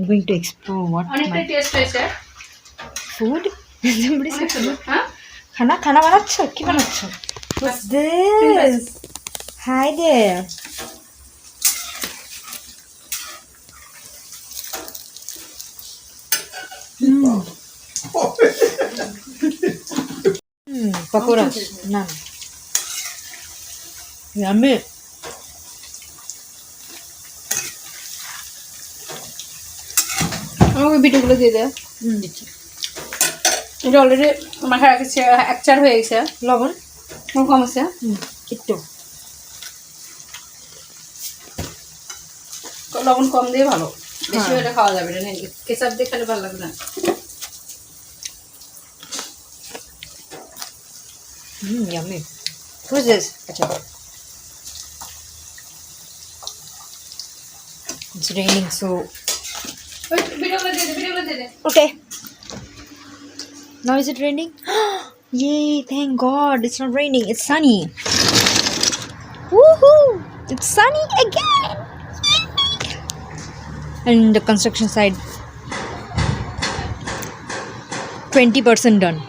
I'm going to explore what অনেকটা my test হয়েছে food. Somebody said অনেক সুন্দর হ্যাঁ খানা খানা বানাচ্ছ কি বানাচ্ছ? What's this? Hi there. Pakoras. Naan. Yummy. আমাকে ভিডিওগুলো দিয়ে দে দিচ্ছি। এটা অলরেডি মাখা রাখছে এক চার হয়ে গেছে লবণ কম আছে একটু লবণ কম দিয়ে ভালো বেশি হলে খাওয়া যাবে না কেচাপ দিয়ে খেলে ভালো লাগবে না yummy. Who's this? Acha. It's raining, so okay. Now is it raining? Yay! Thank God, it's not raining. It's sunny. Woohoo! It's sunny again. And the construction side, 20% done.